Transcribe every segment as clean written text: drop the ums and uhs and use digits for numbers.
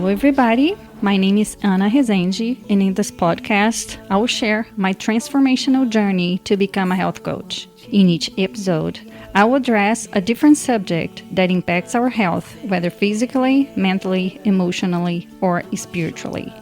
Hello, everybody. My name is Ana Rezende, and in this podcast, I will share my transformational journey to become a health coach. In each episode, I will address a different subject that impacts our health, whether physically, mentally, emotionally, or spiritually.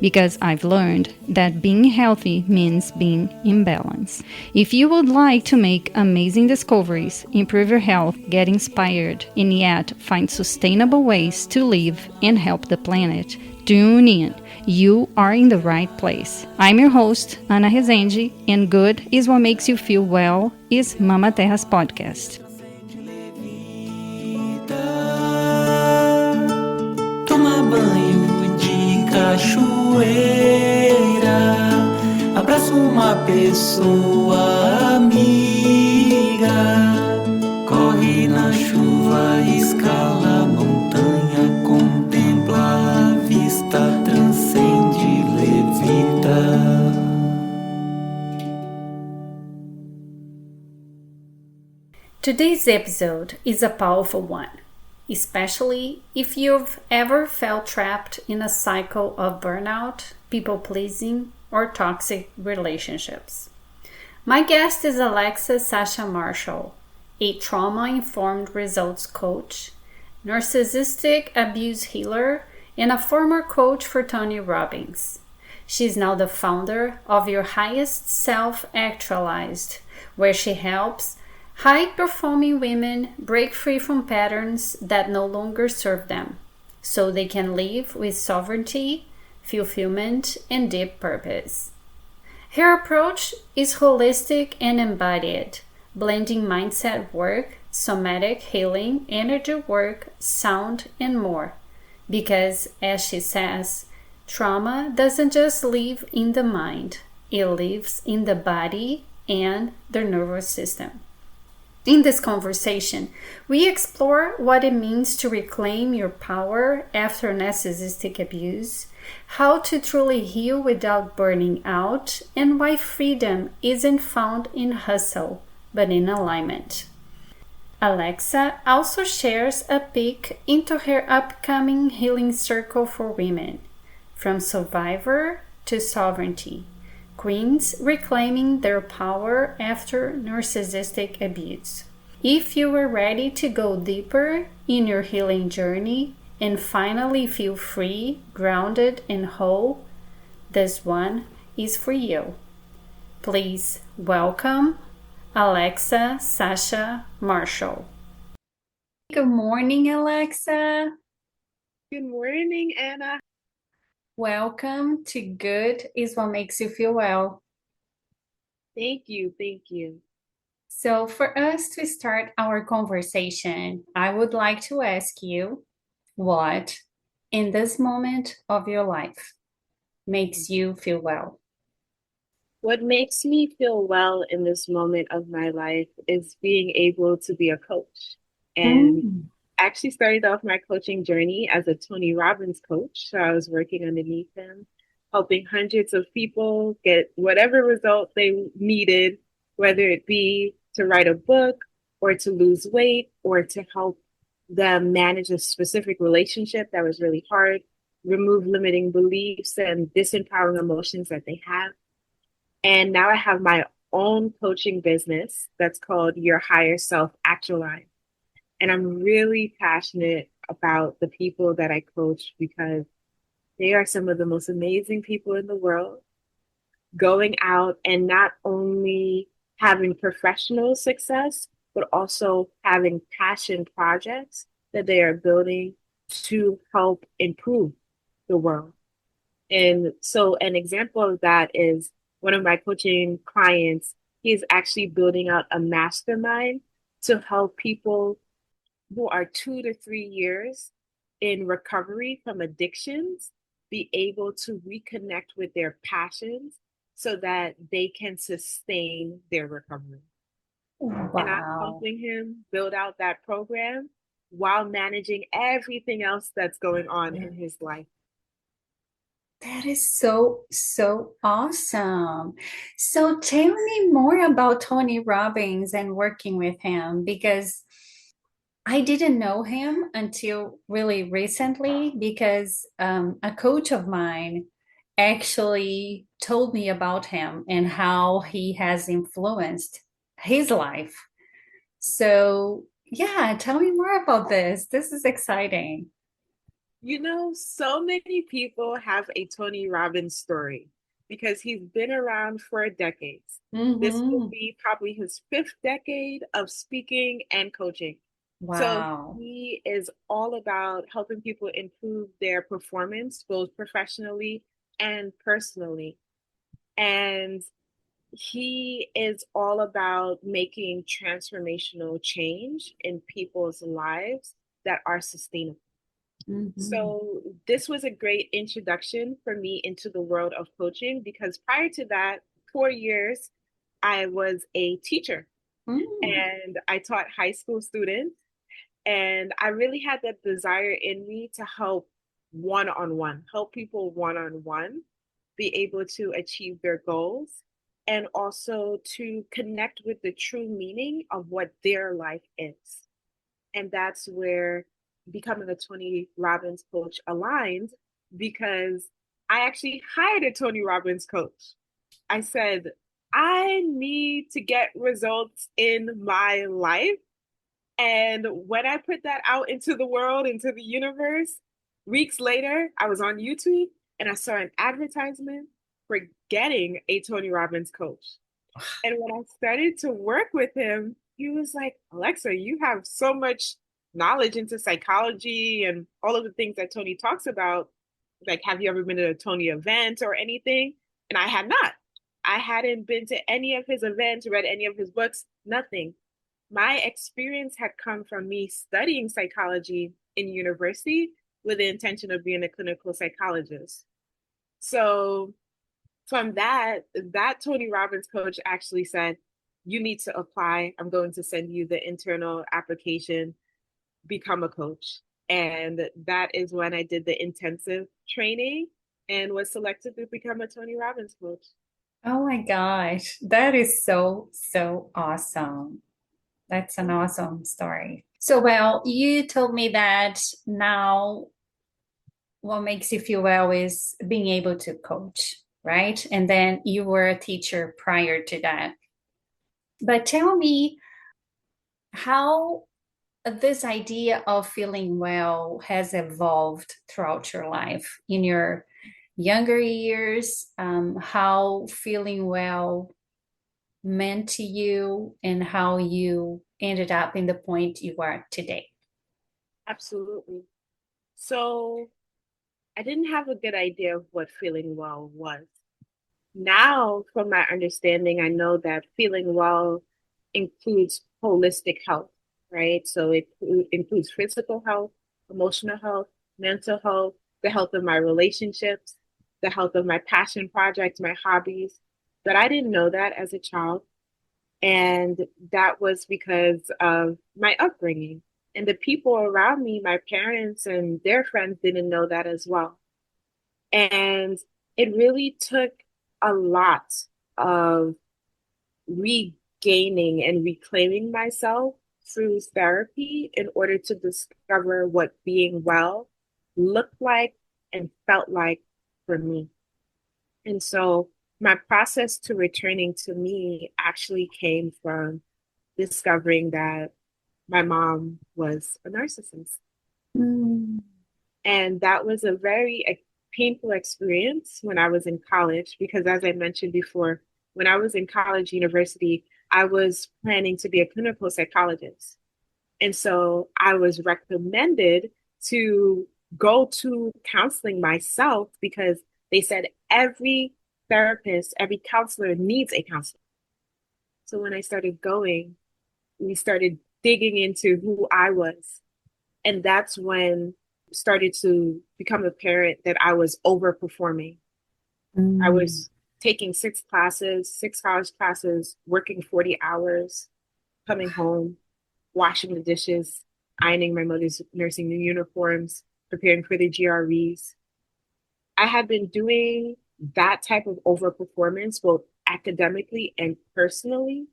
Because I've learned that being healthy means being in balance. If you would like to make amazing discoveries, improve your health, get inspired, and yet find sustainable ways to live and help the planet, tune in. You are in the right place. I'm your host, Ana Rezende, and Good is What Makes You Feel Well is Mama Terra's podcast. Toma banho de cachoeira, abraça uma pessoa amiga, corre na chuva, escala a montanha, contempla a vista, transcende, levita. Today's episode is a powerful one, especially if you've ever felt trapped in a cycle of burnout, people-pleasing, or toxic relationships. My guest is Alexa Sasha Marshall, a trauma-informed results coach, narcissistic abuse healer, and a former coach for Tony Robbins. She's now the founder of Your Higher Self Actualized, where she helps high-performing women break free from patterns that no longer serve them, so they can live with sovereignty, fulfillment, and deep purpose. Her approach is holistic and embodied, blending mindset work, somatic healing, energy work, sound, and more. Because, as she says, trauma doesn't just live in the mind, it lives in the body and the nervous system. In this conversation, we explore what it means to reclaim your power after narcissistic abuse, how to truly heal without burning out, and why freedom isn't found in hustle, but in alignment. Alexa also shares a peek into her upcoming healing circle for women, from survivor to sovereignty. Queens reclaiming their power after narcissistic abuse. If you are ready to go deeper in your healing journey and finally feel free, grounded, and whole, this one is for you. Please welcome Alexa Sasha Marshall. Good morning, Alexa. Good morning, Anna. Welcome to Good is What Makes You Feel Well. Thank you. So for us to start our conversation, I would like to ask you what, in this moment of your life, makes you feel well? What makes me feel well in this moment of my life is being able to be a coach. And actually started off my coaching journey as a Tony Robbins coach. So I was working underneath him, helping hundreds of people get whatever result they needed, whether it be to write a book or to lose weight or to help them manage a specific relationship that was really hard, remove limiting beliefs and disempowering emotions that they have. And now I have my own coaching business that's called Your Higher Self Actualized. And I'm really passionate about the people that I coach because they are some of the most amazing people in the world, going out and not only having professional success, but also having passion projects that they are building to help improve the world. And so an example of that is one of my coaching clients. He's actually building out a mastermind to help people who are 2 to 3 years in recovery from addictions be able to reconnect with their passions so that they can sustain their recovery. Wow. And I'm helping him build out that program while managing everything else that's going on in his life. That is so awesome. So tell me more about Tony Robbins and working with him, because I didn't know him until really recently because a coach of mine actually told me about him and how he has influenced his life. So, yeah, tell me more about this. This is exciting. You know, so many people have a Tony Robbins story because he's been around for decades. This will Hmm. be probably his fifth decade of speaking and coaching. So Wow. he is all about helping people improve their performance, both professionally and personally. And he is all about making transformational change in people's lives that are sustainable. Hmm. So, this was a great introduction for me into the world of coaching because prior to that, 4 years, I was a teacher Mm. and I taught high school students. And I really had that desire in me to help one on one, help people one on one be able to achieve their goals and also to connect with the true meaning of what their life is. And that's where becoming a Tony Robbins coach aligned because I actually hired a Tony Robbins coach. I said, I need to get results in my life. And when I put that out into the world, into the universe, weeks later, I was on YouTube and I saw an advertisement for getting a Tony Robbins coach. And when I started to work with him, he was like, Alexa, you have so much knowledge into psychology and all of the things that Tony talks about. Like, have you ever been to a Tony event or anything? And I had not. I hadn't been to any of his events, read any of his books, nothing. My experience had come from me studying psychology in university with the intention of being a clinical psychologist. So from that Tony Robbins coach actually said, you need to apply. I'm going to send you the internal application, become a coach. And that is when I did the intensive training and was selected to become a Tony Robbins coach. Oh my gosh, that is so, so awesome. That's an awesome story. So, well, you told me that now what makes you feel well is being able to coach, right? And then you were a teacher prior to that. But tell me how this idea of feeling well has evolved throughout your life in your younger years, how feeling well meant to you, and how you ended up in the point you are today. Absolutely. So I didn't have a good idea of what feeling well was. Now, from my understanding, I know that feeling well includes holistic health, right? So it includes physical health, emotional health, mental health, the health of my relationships, the health of my passion projects, my hobbies. But I didn't know that as a child. And that was because of my upbringing. And the people around me, my parents and their friends, didn't know that as well. And it really took a lot of regaining and reclaiming myself through therapy in order to discover what being well looked like and felt like for me. And so my process to returning to me actually came from discovering that my mom was a narcissist. Mm. And that was a very painful experience when I was in college, because as I mentioned before, when I was in college, university, I was planning to be a clinical psychologist. And so I was recommended to go to counseling myself because they said every therapist, every counselor needs a counselor. So when I started going, we started digging into who I was. And that's when it started to become apparent that I was overperforming. I Mm. was taking six classes, six college classes, working 40 hours, coming home, washing the dishes, ironing my mother's nursing uniforms, preparing for the GREs. I had been doing that type of overperformance, both academically and personally,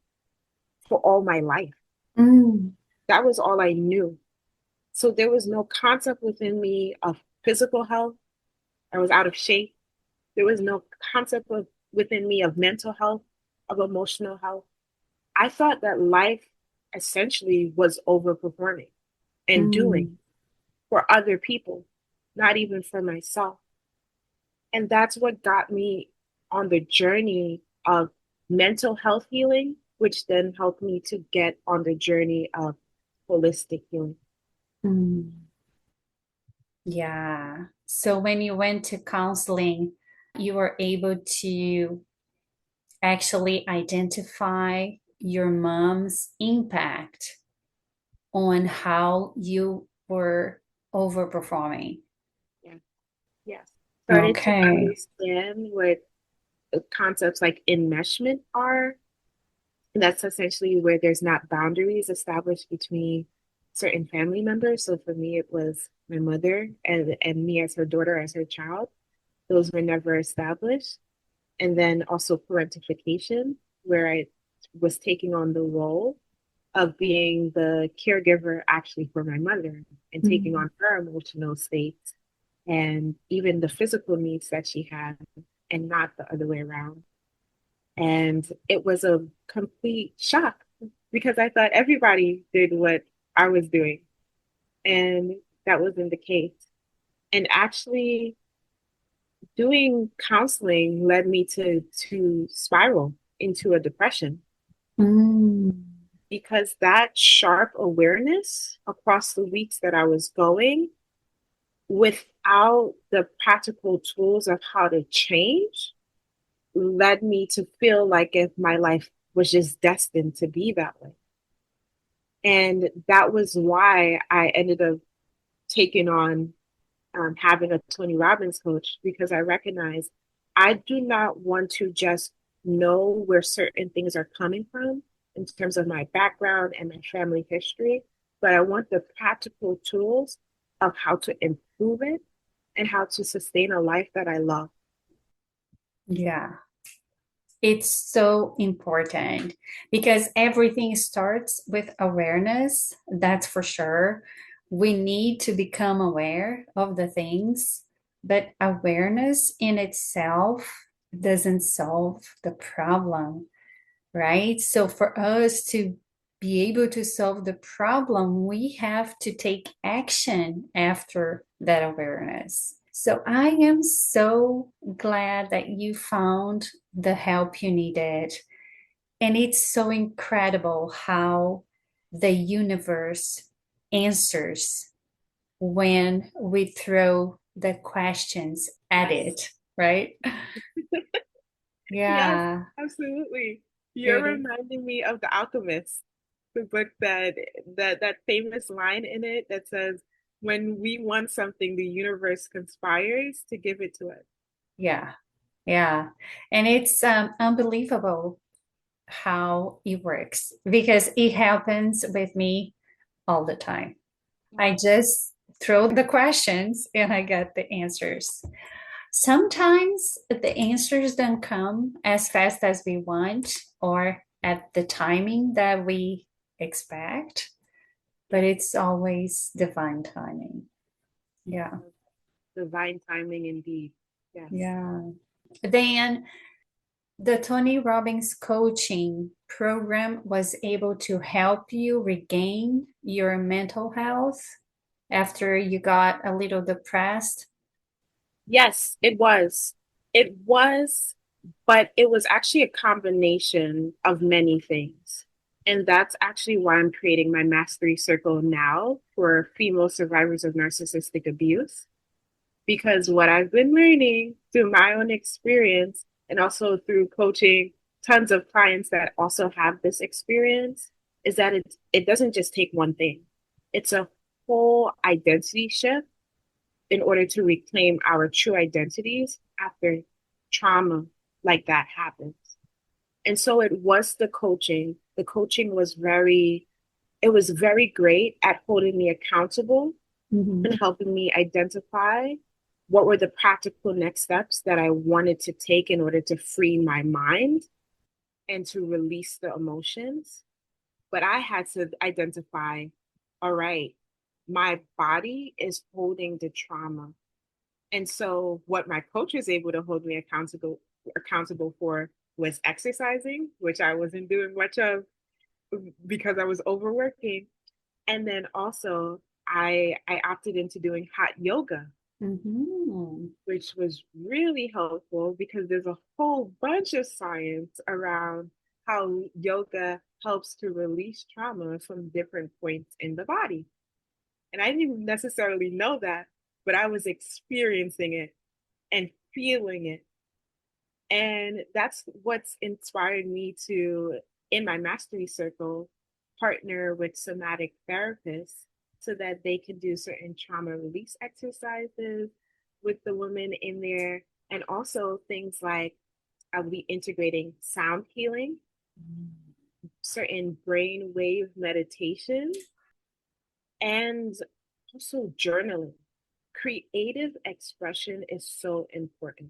for all my life. Mm. That was all I knew. So there was no concept within me of physical health. I was out of shape. There was no concept within me of mental health, of emotional health. I thought that life essentially was overperforming and doing Mm. for other people, not even for myself. And that's what got me on the journey of mental health healing, which then helped me to get on the journey of holistic healing. Mm. Yeah. So when you went to counseling, you were able to actually identify your mom's impact on how you were overperforming. Yeah. Yes. Started to Okay. understand what concepts like enmeshment are. And that's essentially where there's not boundaries established between certain family members. So for me, it was my mother and me as her daughter, as her child. Those were never established. And then also parentification, where I was taking on the role of being the caregiver actually for my mother and taking Mm. on her emotional states and even the physical needs that she had and not the other way around. And it was a complete shock because I thought everybody did what I was doing. And that wasn't the case. And actually, doing counseling led me to spiral into a depression Mm. because that sharp awareness across the weeks that I was going without the practical tools of how to change led me to feel like if my life was just destined to be that way. And that was why I ended up taking on having a Tony Robbins coach because I recognize I do not want to just know where certain things are coming from in terms of my background and my family history, but I want the practical tools of how to improve it and how to sustain a life that I love. Yeah. It's so important because everything starts with awareness. That's for sure. We need to become aware of the things, but awareness in itself doesn't solve the problem, right? So for us to be able to solve the problem, we have to take action after that awareness. So I am so glad that you found the help you needed. And it's so incredible how the universe answers when we throw the questions at Yes. it, right? Yes, Yeah, absolutely. You're it, reminding me of The Alchemist, the book that famous line in it that says, "When we want something, the universe conspires to give it to us." yeah, yeah. And it's unbelievable how it works because it happens with me all the time. I just throw the questions and I get the answers. Sometimes the answers don't come as fast as we want or at the timing that we expect, but it's always divine timing. Yeah. Divine timing indeed. Yes. Yeah. Then the Tony Robbins coaching program was able to help you regain your mental health after you got a little depressed. Yes, it was. It was, but it was actually a combination of many things. And that's actually why I'm creating my mastery circle now for female survivors of narcissistic abuse. Because what I've been learning through my own experience and also through coaching tons of clients that also have this experience is that it doesn't just take one thing. It's a whole identity shift in order to reclaim our true identities after trauma like that happens. And so it was the coaching. The coaching was it was very great at holding me accountable Mhm. and helping me identify what were the practical next steps that I wanted to take in order to free my mind and to release the emotions. But I had to identify, all right, my body is holding the trauma. And so what my coach was able to hold me accountable for was exercising, which I wasn't doing much of because I was overworking. And then also I opted into doing hot yoga, which was really helpful because there's a whole bunch of science around how yoga helps to release trauma from different points in the body. And I didn't necessarily know that, but I was experiencing it and feeling it. And that's what's inspired me to, in my mastery circle, partner with somatic therapists so that they can do certain trauma release exercises with the women in there. And also things like I'll be integrating sound healing, certain brain wave meditation, and also journaling. Creative expression is so important.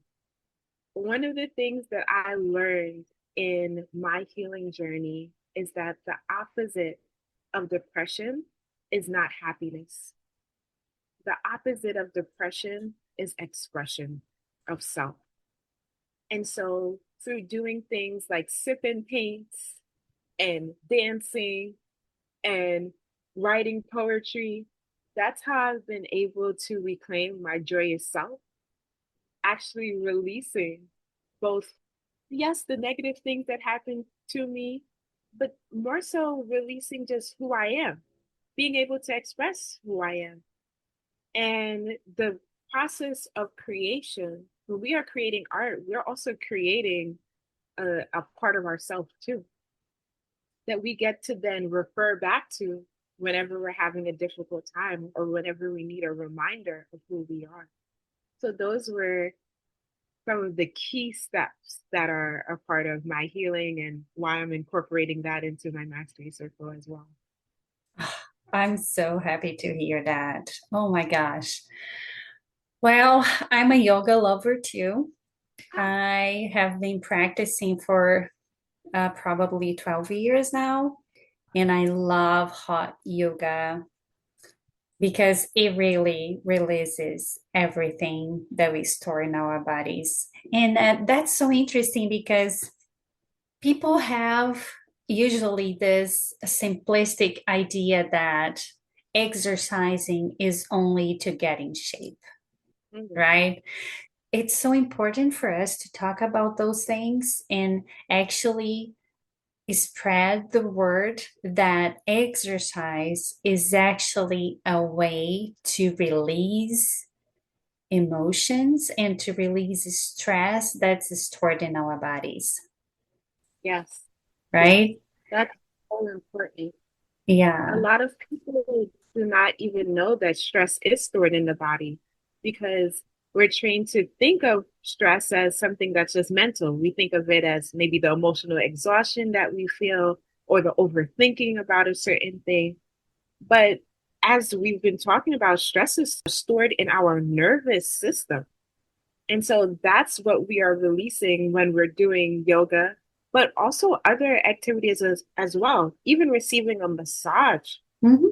One of the things that I learned in my healing journey is that the opposite of depression is not happiness. The opposite of depression is expression of self. And so through doing things like sipping paints and dancing and writing poetry, that's how I've been able to reclaim my joyous self, actually releasing both, yes, the negative things that happened to me, but more so releasing just who I am, being able to express who I am. And the process of creation, when we are creating art, we're also creating a part of ourselves too, that we get to then refer back to whenever we're having a difficult time or whenever we need a reminder of who we are. So those were some of the key steps that are a part of my healing and why I'm incorporating that into my mastery circle as well. I'm so happy to hear that. Oh my gosh. Well, I'm a yoga lover too. I have been practicing for probably 12 years now, and I love hot yoga because it really releases everything that we store in our bodies. And that's so interesting because people have usually this simplistic idea that exercising is only to get in shape, right? It's so important for us to talk about those things and actually spread the word that exercise is actually a way to release emotions and to release stress that's stored in our bodies. Yes. Right? That's so important. Yeah. A lot of people do not even know that stress is stored in the body because we're trained to think of stress as something that's just mental. We think of it as maybe the emotional exhaustion that we feel or the overthinking about a certain thing. But as we've been talking about, stress is stored in our nervous system. And so that's what we are releasing when we're doing yoga, but also other activities as well. Even receiving a massage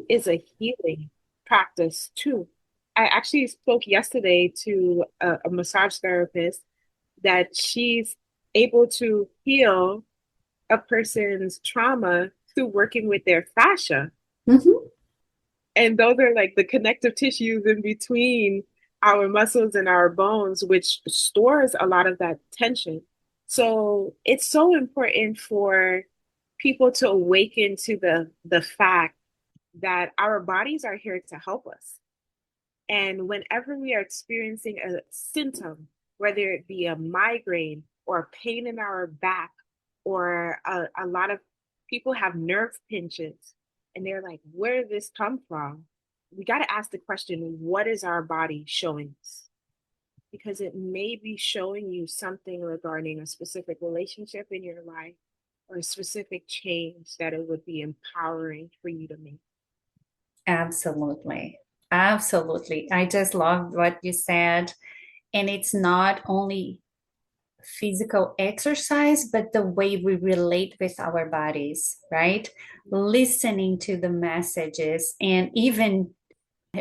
is a healing practice too. I actually spoke yesterday to a massage therapist that she's able to heal a person's trauma through working with their fascia. And those are like the connective tissues in between our muscles and our bones, which stores a lot of that tension. So it's so important for people to awaken to the fact that our bodies are here to help us. And whenever we are experiencing a symptom, whether it be a migraine or pain in our back, or a lot of people have nerve pinches, and they're like, where did this come from? We got to ask the question, what is our body showing us? Because it may be showing you something regarding a specific relationship in your life or a specific change that it would be empowering for you to make. Absolutely. Absolutely. I just love what you said. And it's not only physical exercise, but the way we relate with our bodies, right? Listening to the messages and even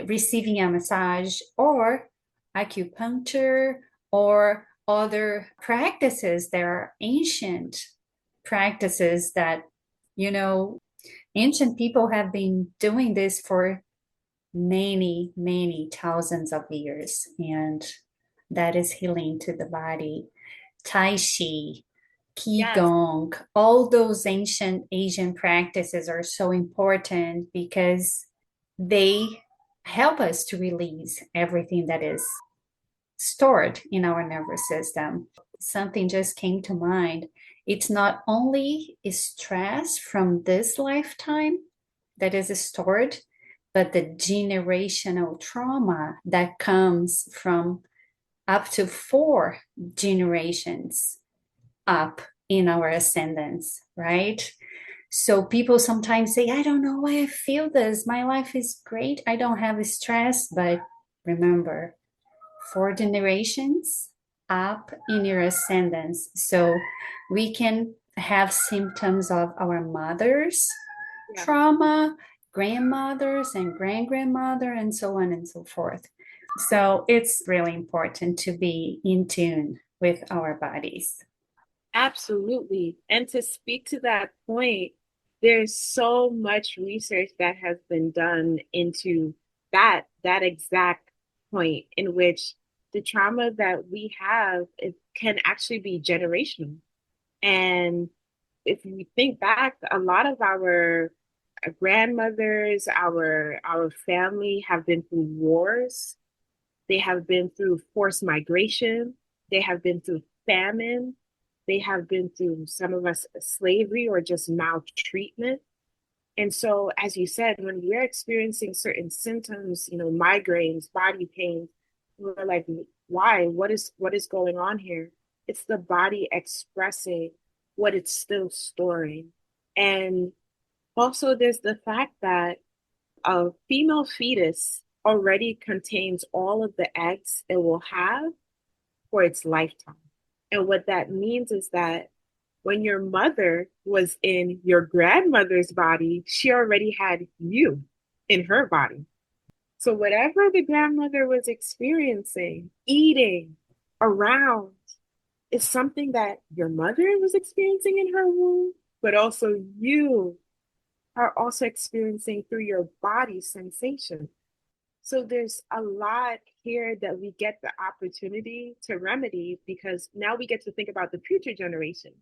receiving a massage or acupuncture or other practices. There are ancient practices that, you know, ancient people have been doing this for many, many thousands of years, and that is healing to the body. Tai Chi, Yes. Qigong, all those ancient Asian practices are so important because they help us to release everything that is stored in our nervous system. Something just came to mind. It's not only stress from this lifetime that is stored, but the generational trauma that comes from up to 4 generations up in our ascendance, right? So people sometimes say, I don't know why I feel this. My life is great. I don't have stress. But remember, 4 generations up in your ascendance. So we can have symptoms of our mother's Yeah. trauma, grandmothers and grandmother, and so on and so forth. So it's really important to be in tune with our bodies. Absolutely. And to speak to that point, there's so much research that has been done into that exact point in which the trauma that we have, it can actually be generational. And if you think back, a lot of our grandmothers, our family have been through wars. They have been through forced migration. They have been through famine. They have been through, some of us, slavery or just maltreatment. And so, as you said, when we're experiencing certain symptoms, migraines, body pain, we're like, why? What is going on here? It's the body expressing what it's still storing. And also, there's the fact that a female fetus already contains all of the eggs it will have for its lifetime. And what that means is that when your mother was in your grandmother's body, she already had you in her body. So whatever the grandmother was experiencing, eating, around, is something that your mother was experiencing in her womb, but also you are also experiencing through your body sensation. So there's a lot here that we get the opportunity to remedy because now we get to think about the future generation.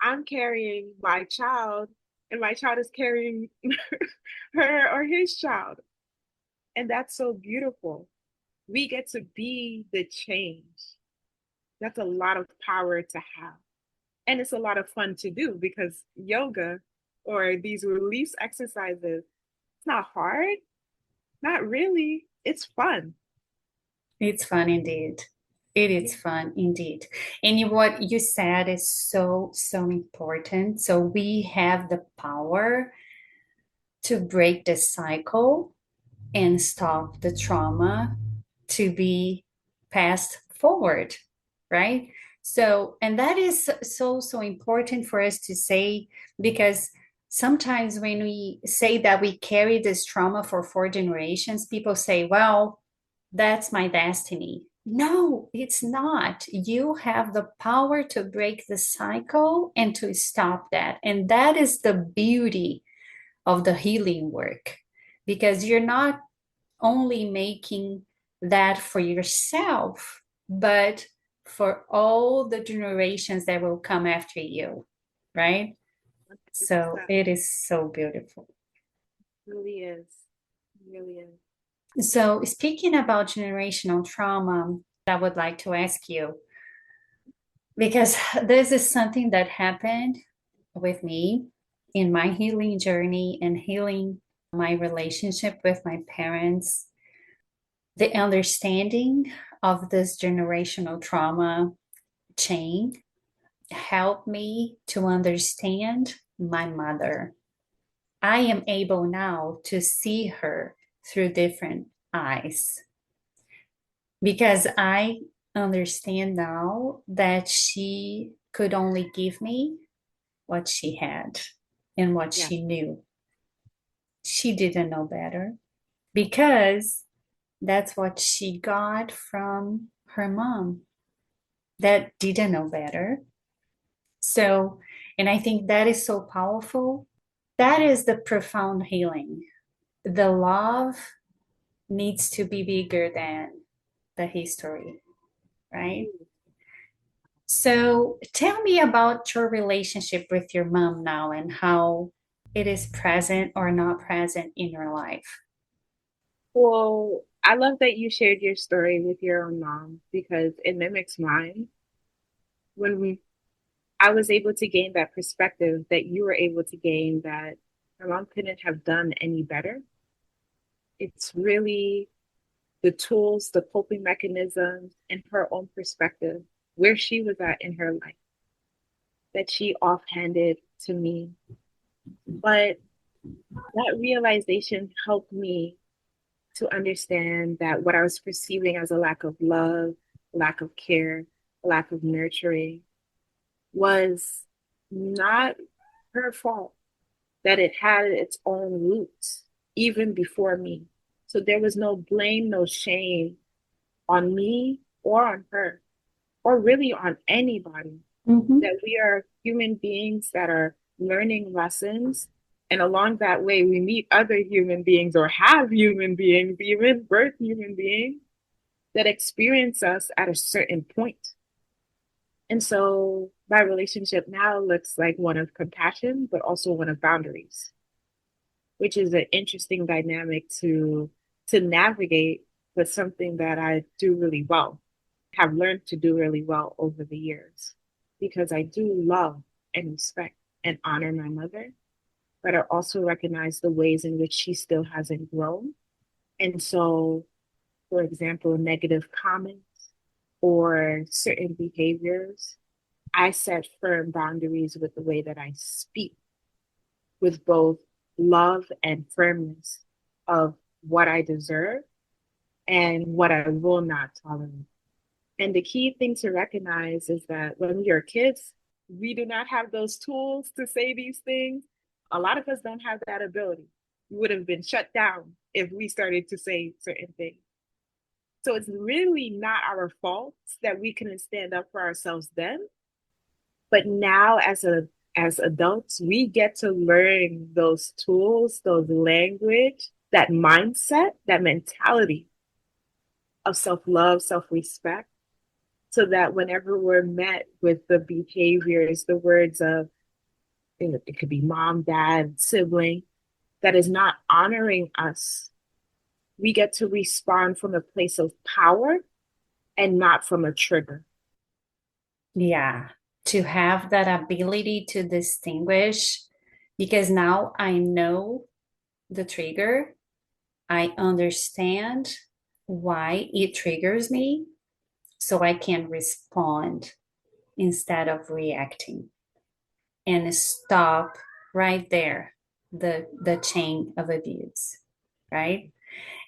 I'm carrying my child, and my child is carrying her or his child. And that's so beautiful. We get to be the change. That's a lot of power to have. And it's a lot of fun to do because yoga or these release exercises, it's not hard. Not really. It's fun. It's fun indeed. It is Yeah. fun indeed. And what you said is so, so important. So we have the power to break the cycle and stop the trauma to be passed forward, right? So, and that is so, so important for us to say because sometimes when we say that we carry this trauma for 4 generations, people say, well, that's my destiny. No, it's not. You have the power to break the cycle and to stop that. And that is the beauty of the healing work because you're not only making that for yourself, but for all the generations that will come after you, right? So 100%. it is so beautiful. Really is. Really is. So, speaking about generational trauma, I would like to ask you because this is something that happened with me in my healing journey and healing my relationship with my parents. The understanding of this generational trauma chain helped me to understand my mother. I am able now to see her through different eyes because I understand now that she could only give me what she had and what Yeah. she knew. She didn't know better. because that's what she got from her mom that didn't know better. So, and I think that is so powerful. That is the profound healing. The love needs to be bigger than the history, right? So, tell me about your relationship with your mom now and how it is present or not present in your life. Well, I love that you shared your story with your own mom because it mimics mine. When I was able to gain that perspective that you were able to gain, that my mom couldn't have done any better. It's really the tools, the coping mechanisms, and her own perspective, where she was at in her life, that she offhanded to me. But that realization helped me to understand that what I was perceiving as a lack of love, lack of care, lack of nurturing was not her fault, that it had its own roots even before me. So there was no blame, no shame on me or on her, or really on anybody. Mm-hmm. That we are human beings that are learning lessons. And along that way, we meet other human beings or have human beings, even birth human beings that experience us at a certain point. And so my relationship now looks like one of compassion, but also one of boundaries, which is an interesting dynamic to navigate, but something that I do really well, have learned to do really well over the years, because I do love and respect and honor my mother, but I also recognize the ways in which she still hasn't grown. And so, for example, negative comments or certain behaviors, I set firm boundaries with the way that I speak, with both love and firmness of what I deserve and what I will not tolerate. And the key thing to recognize is that when we are kids, we do not have those tools to say these things. A lot of us don't have that ability. We would have been shut down if we started to say certain things. So it's really not our fault that we couldn't stand up for ourselves then. But now as adults, we get to learn those tools, those language, that mindset, that mentality of self-love, self-respect, so that whenever we're met with the behaviors, the words of, it could be mom, dad, sibling, that is not honoring us, we get to respond from a place of power and not from a trigger. Yeah, to have that ability to distinguish, because now I know the trigger, I understand why it triggers me, so I can respond instead of reacting and stop right there the chain of abuse, right?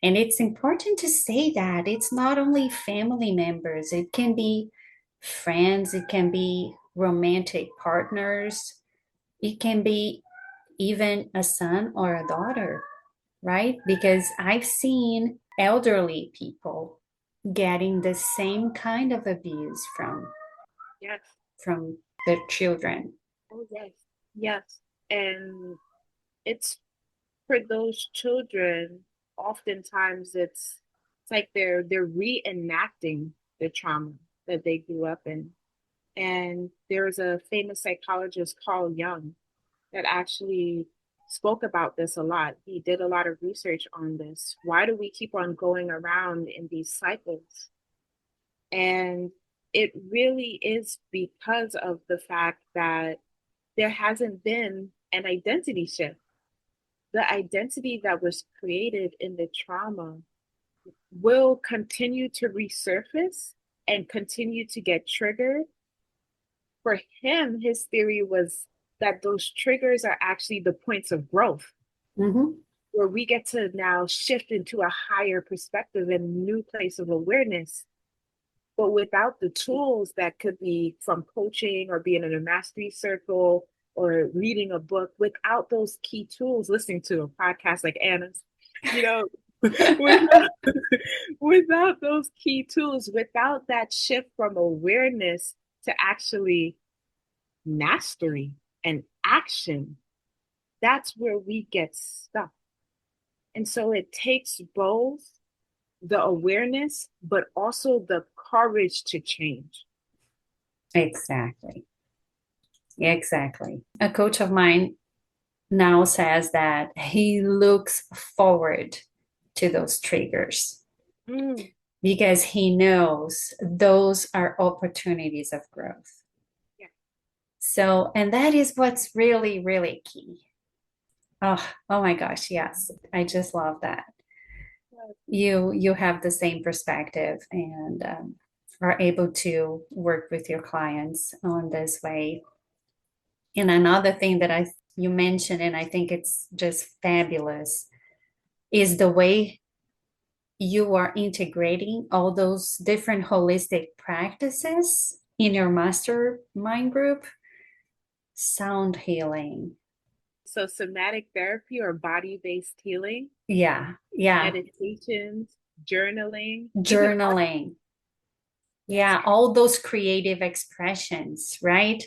And it's important to say that it's not only family members, it can be friends, it can be romantic partners, it can be even a son or a daughter, right? Because I've seen elderly people getting the same kind of abuse Yes. from their children. Oh, yes. Yes. And it's for those children, oftentimes it's like they're reenacting the trauma that they grew up in. And there's a famous psychologist, Carl Jung, that actually spoke about this a lot. He did a lot of research on this. Why do we keep on going around in these cycles? And it really is because of the fact that there hasn't been an identity shift. The identity that was created in the trauma will continue to resurface and continue to get triggered. For him, his theory was that those triggers are actually the points of growth, Mm-hmm. where we get to now shift into a higher perspective and new place of awareness. But without the tools that could be from coaching or being in a mastery circle or reading a book, without those key tools, listening to a podcast like Anna's, you know, without, without those key tools, without that shift from awareness to actually mastery and action, that's where we get stuck. And so it takes both the awareness, but also the courage to change. Exactly. Exactly. A coach of mine now says that he looks forward to those triggers Mm. because he knows those are opportunities of growth. Yeah. So, and that is what's really, really key. Oh my gosh, yes. I just love that. You have the same perspective and are able to work with your clients on this way. And another thing that you mentioned, and I think it's just fabulous, is the way you are integrating all those different holistic practices in your mastermind group. Sound healing. So somatic therapy or body-based healing, Yeah. meditations, journaling, even art. Journaling. Yeah, all those creative expressions, right?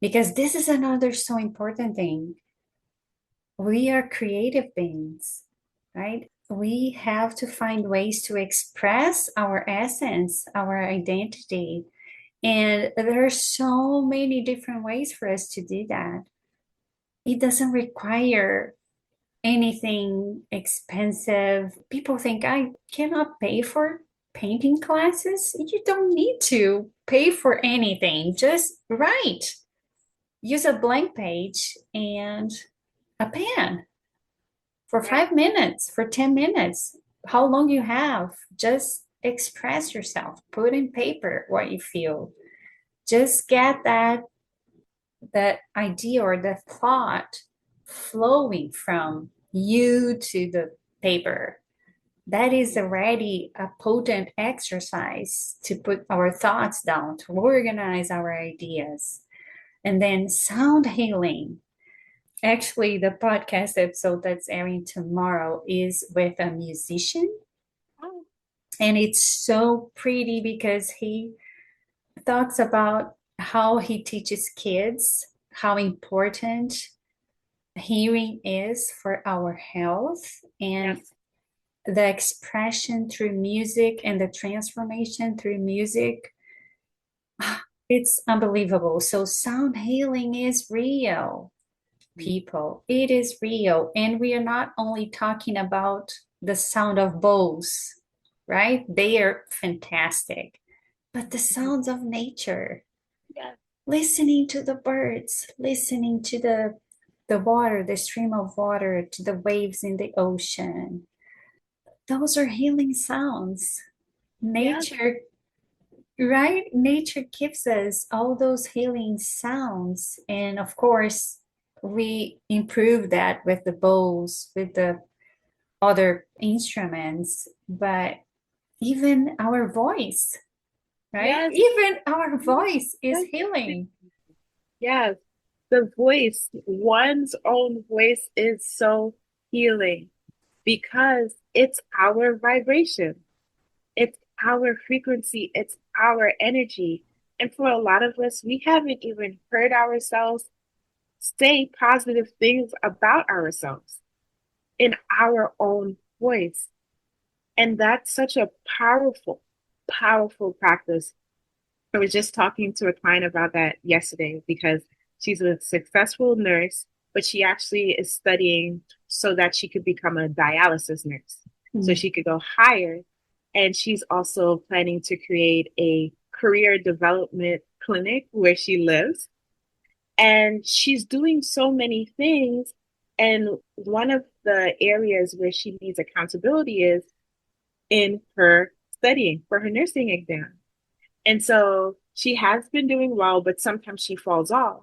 Because this is another so important thing. We are creative beings, right? We have to find ways to express our essence, our identity. And there are so many different ways for us to do that. It doesn't require anything expensive. People think I cannot pay for painting classes. You don't need to pay for anything. Just write. Use a blank page and a pen for Right. 5 minutes, for 10 minutes, how long you have. Just express yourself. Put in paper what you feel. Just get that idea or the thought flowing from you to the paper. That is already a potent exercise to put our thoughts down, to organize our ideas. And then sound healing. Actually, the podcast episode that's airing tomorrow is with a musician. Oh. And it's so pretty because he talks about how he teaches kids how important hearing is for our health and Yes. the expression through music and the transformation through music. It's unbelievable. So sound healing is real, people. It is real. And we are not only talking about the sound of bowls, right? They are fantastic. But the sounds of nature, Yeah. listening to the birds, listening to the water, the stream of water, to the waves in the ocean. Those are healing sounds. Yes. Nature, right? Nature gives us all those healing sounds. And of course, we improve that with the bowls, with the other instruments, but even our voice, right? Yes. Even our voice is Yes. healing. Yes. The voice, one's own voice is so healing because it's our vibration. It's our frequency. It's our energy. And for a lot of us, we haven't even heard ourselves say positive things about ourselves in our own voice. And that's such a powerful, powerful practice. I was just talking to a client about that yesterday because she's a successful nurse, but she actually is studying so that she could become a dialysis nurse. So she could go higher. And she's also planning to create a career development clinic where she lives. And she's doing so many things. And one of the areas where she needs accountability is in her studying for her nursing exam. And so she has been doing well, but sometimes she falls off.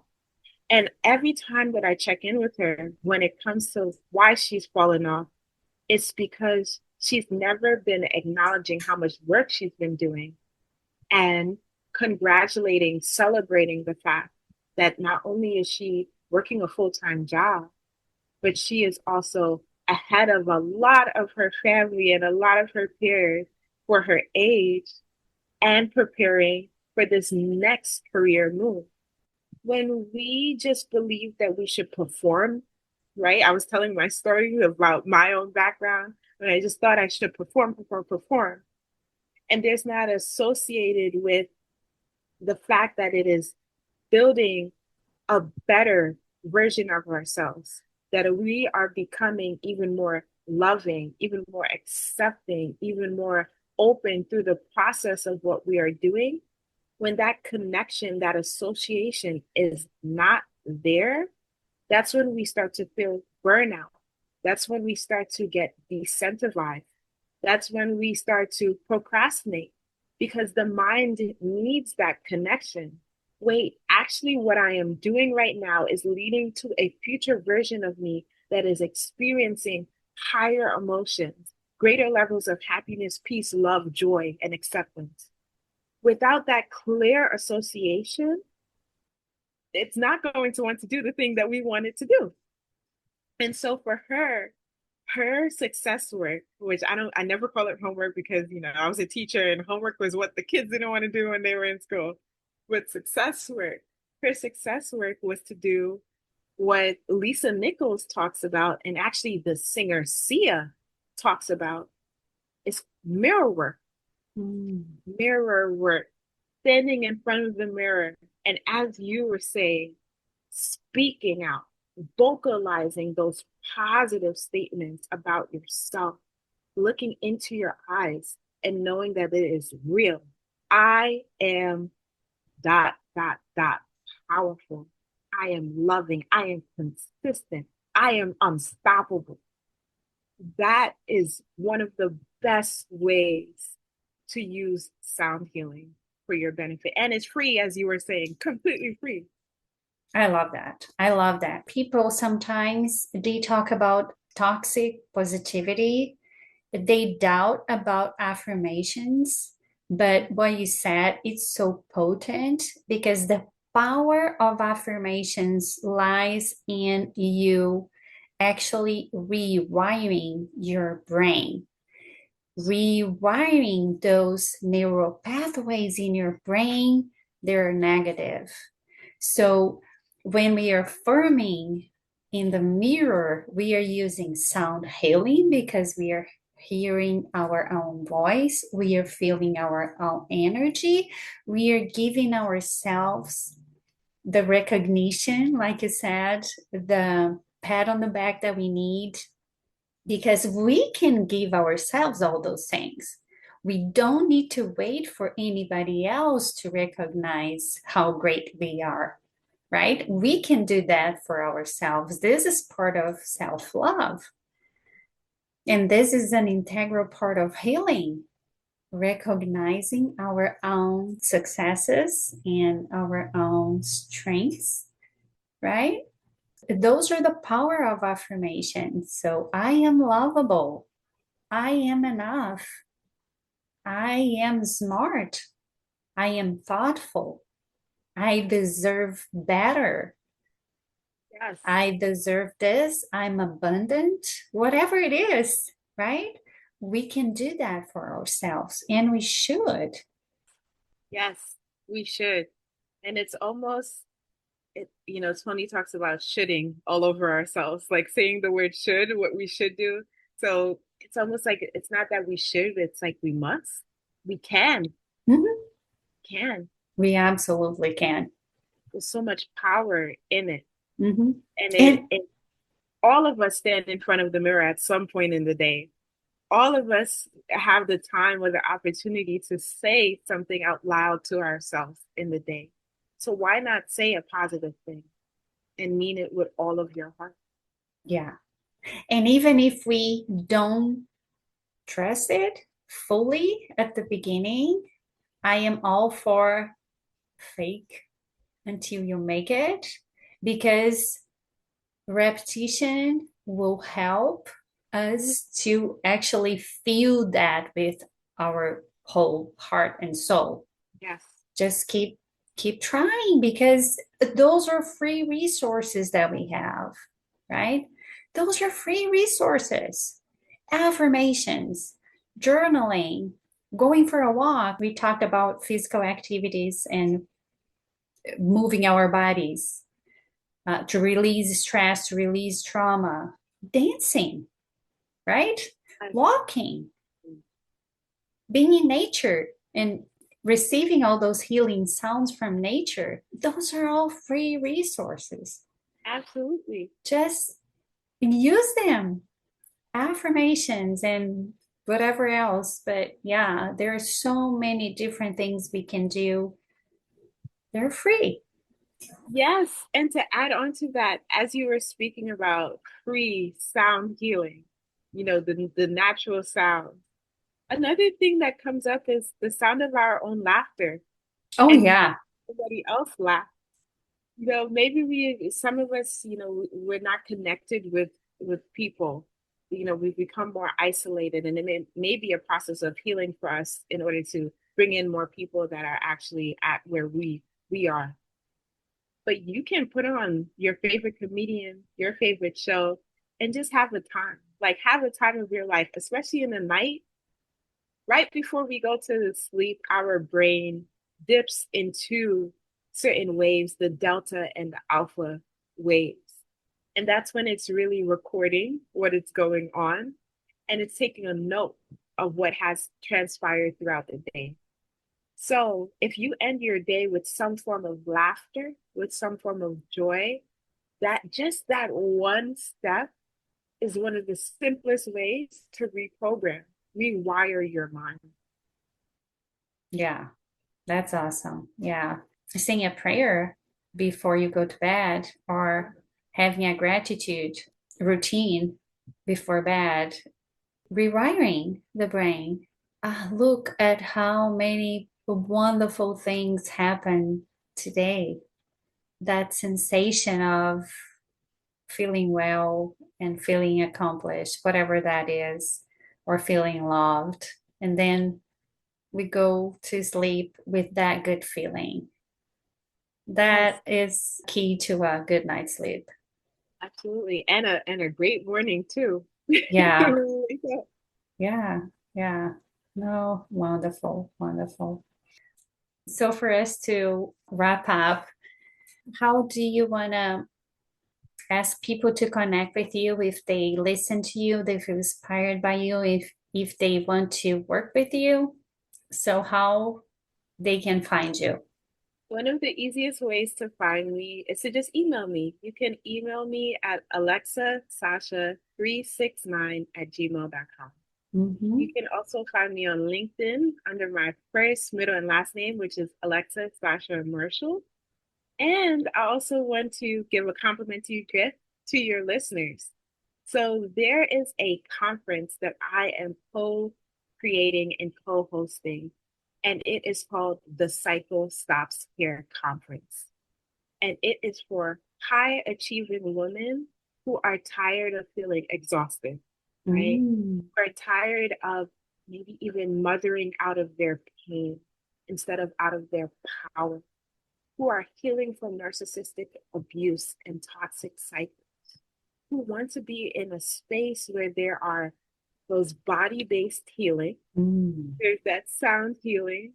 And every time that I check in with her, when it comes to why she's fallen off, it's because she's never been acknowledging how much work she's been doing and congratulating, celebrating the fact that not only is she working a full-time job, but she is also ahead of a lot of her family and a lot of her peers for her age and preparing for this next career move. When we just believe that we should perform, right? I was telling my story about my own background when I just thought I should perform, perform, perform. And there's not associated with the fact that it is building a better version of ourselves, that we are becoming even more loving, even more accepting, even more open through the process of what we are doing. When that connection, that association is not there, that's when we start to feel burnout. That's when we start to get decentralized. That's when we start to procrastinate because the mind needs that connection. Wait, actually, what I am doing right now is leading to a future version of me that is experiencing higher emotions, greater levels of happiness, peace, love, joy, and acceptance. Without that clear association, it's not going to want to do the thing that we want it to do. And so for her success work, which I never call it homework because, I was a teacher and homework was what the kids didn't want to do when they were in school. But her success work was to do what Lisa Nichols talks about, and actually the singer Sia talks about, is mirror work. Mirror work, standing in front of the mirror. And as you were saying, speaking out, vocalizing those positive statements about yourself, looking into your eyes and knowing that it is real. I am ... powerful. I am loving. I am consistent. I am unstoppable. That is one of the best ways to use sound healing for your benefit. And it's free, as you were saying, completely free. I love that. I love that. People sometimes they talk about toxic positivity. They doubt about affirmations, but what you said, it's so potent because the power of affirmations lies in you actually rewiring your brain, rewiring those neural pathways in your brain. They're negative. So when we are affirming in the mirror, we are using sound healing because we are hearing our own voice, we are feeling our own energy, we are giving ourselves the recognition, like you said, the pat on the back that we need, because we can give ourselves all those things. We don't need to wait for anybody else to recognize how great we are, right? We can do that for ourselves. This is part of self-love. And this is an integral part of healing, recognizing our own successes and our own strengths, right? Those are the power of affirmation. So I am lovable. I am enough. I am smart. I am thoughtful. I deserve better. Yes. I deserve this. I'm abundant. Whatever it is, right? We can do that for ourselves, and we should. Yes, we should. And it's almost, Tony talks about shoulding all over ourselves, like saying the word should, what we should do. So it's almost like it's not that we should, it's like we must. We can. Mm-hmm. Can. We absolutely can. There's so much power in it. Mm-hmm. And all of us stand in front of the mirror at some point in the day. All of us have the time or the opportunity to say something out loud to ourselves in the day. So why not say a positive thing and mean it with all of your heart? Yeah. And even if we don't trust it fully at the beginning, I am all for fake until you make it, because repetition will help us to actually feel that with our whole heart and soul. Yes. Just keep trying, because those are free resources that we have, right? Those are free resources. Affirmations, journaling, going for a walk. We talked about physical activities and moving our bodies to release stress, to release trauma, dancing, right? Walking, being in nature and receiving all those healing sounds from nature. Those are all free resources. Absolutely. Just use them. Affirmations and whatever else. But yeah, there are so many different things we can do. They're free. Yes. And to add on to that, as you were speaking about free sound healing, the natural sound. Another thing that comes up is the sound of our own laughter. Oh, And yeah. somebody else laugh. Maybe some of us, we're not connected with people. We've become more isolated, and it may be a process of healing for us in order to bring in more people that are actually at where we are. But you can put on your favorite comedian, your favorite show, and just have a time. Like have a time of your life, especially in the night. Right before we go to sleep, our brain dips into certain waves, the delta and the alpha waves. And that's when it's really recording what is going on. And it's taking a note of what has transpired throughout the day. So if you end your day with some form of laughter, with some form of joy, that one step is one of the simplest ways to rewire your mind. Yeah, that's awesome. Yeah. Saying a prayer before you go to bed or having a gratitude routine before bed, rewiring the brain. Look at how many wonderful things happen today. That sensation of feeling well and feeling accomplished, whatever that is, or feeling loved. And then we go to sleep with that good feeling. That is key to a good night's sleep. Absolutely. And a great morning too. Yeah. Yeah. Yeah. No, wonderful, wonderful. So for us to wrap up, how do you want to ask people to connect with you if they listen to you, they feel inspired by you, if they want to work with you? So how they can find you? One of the easiest ways to find me is to just email me. You can email me at Alexa Sasha 369@gmail.com. Mm-hmm. You can also find me on LinkedIn under my first, middle, and last name, which is Alexa Sasha Marshall. And I also want to give a complimentary gift to your listeners. So there is a conference that I am co-creating and co-hosting, and it is called the Cycle Stops Here Conference. And it is for high achieving women who are tired of feeling exhausted, right? Who are tired of maybe even mothering out of their pain instead of out of their power, who are healing from narcissistic abuse and toxic cycles, who want to be in a space where there are those body-based healing, there's that sound healing,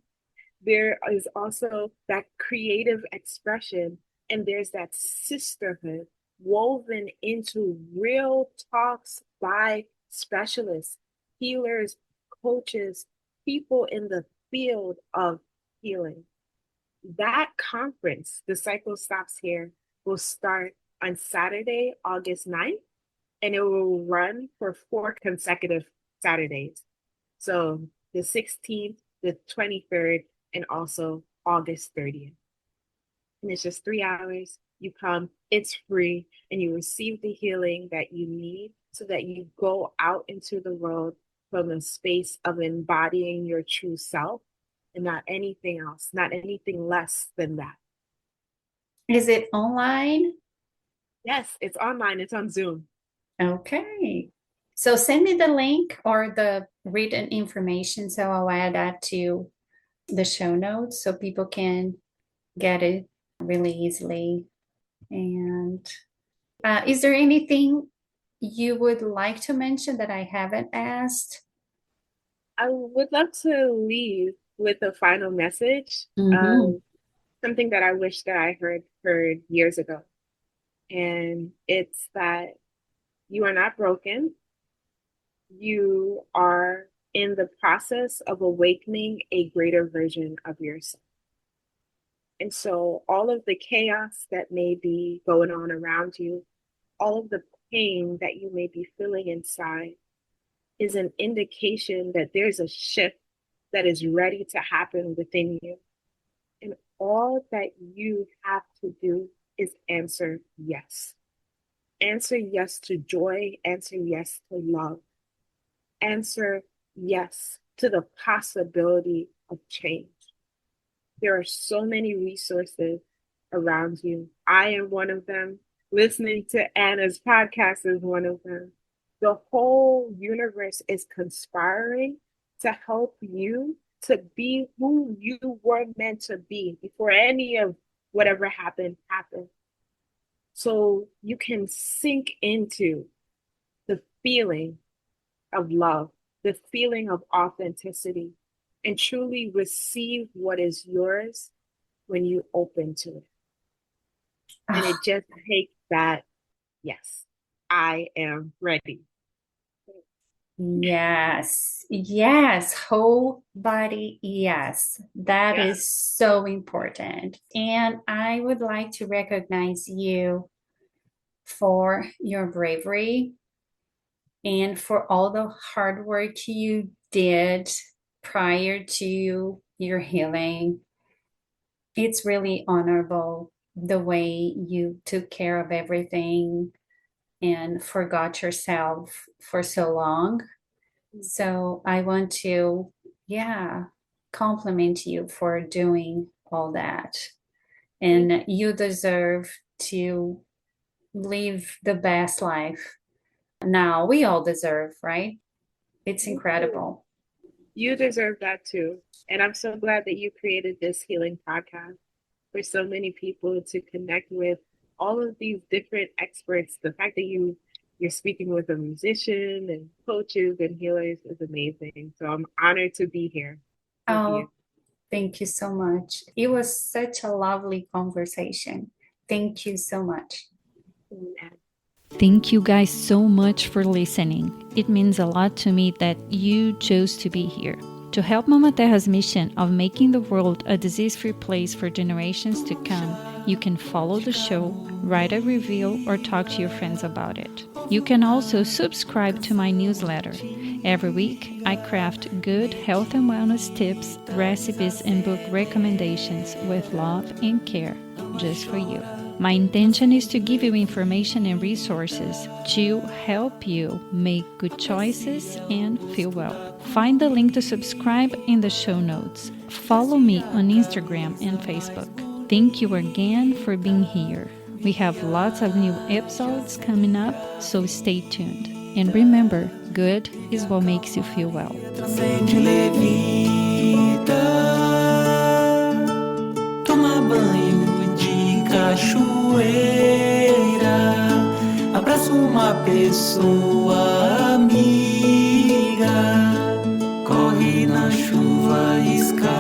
there is also that creative expression, and there's that sisterhood woven into real talks by specialists, healers, coaches, people in the field of healing. That conference, The Cycle Stops Here, will start on Saturday, August 9th, and it will run for 4 consecutive Saturdays. So the 16th, the 23rd, and also August 30th. And it's just 3 hours. You come, it's free, and you receive the healing that you need so that you go out into the world from a space of embodying your true self and not anything else, not anything less than that. Is it online? Yes, it's online, it's on Zoom. Okay. So send me the link or the written information. So I'll add that to the show notes so people can get it really easily. And Is there anything you would like to mention that I haven't asked? I would love to leave with a final message Mm-hmm. of something that I wish that I heard years ago. And it's that you are not broken. You are in the process of awakening a greater version of yourself. And so all of the chaos that may be going on around you, all of the pain that you may be feeling inside is an indication that there's a shift that is ready to happen within you. And all that you have to do is answer yes. Answer yes to joy, answer yes to love, answer yes to the possibility of change. There are so many resources around you. I am one of them. Listening to Anna's podcast is one of them. The whole universe is conspiring to help you to be who you were meant to be before any of whatever happened. So you can sink into the feeling of love, the feeling of authenticity, and truly receive what is yours when you open to it. And it just takes that, yes, I am ready. Yes, yes, whole body, yes. That Yeah. is so important. And I would like to recognize you for your bravery and for all the hard work you did prior to your healing. It's really honorable the way you took care of everything and forgot yourself for so long. So I want to, yeah, compliment you for doing all that. And you deserve to live the best life. Now, we all deserve, right? It's incredible. You deserve that too. And I'm so glad that you created this healing podcast for so many people to connect with all of these different experts. The fact that you're speaking with a musician and coaches and healers is amazing. So I'm honored to be here with you. Oh, thank you so much. It was such a lovely conversation. Thank you so much. Thank you guys so much for listening. It means a lot to me that you chose to be here. To help Mama Terra's mission of making the world a disease-free place for generations to come, you can follow the show, write a review, or talk to your friends about it. You can also subscribe to my newsletter. Every week, I craft good health and wellness tips, recipes, and book recommendations with love and care, just for you. My intention is to give you information and resources to help you make good choices and feel well. Find the link to subscribe in the show notes. Follow me on Instagram and Facebook. Thank you again for being here. We have lots of new episodes coming up, so stay tuned. And remember, good is what makes you feel well. Toma banho de cachoeira, abraça uma pessoa amiga, corre na chuva, escala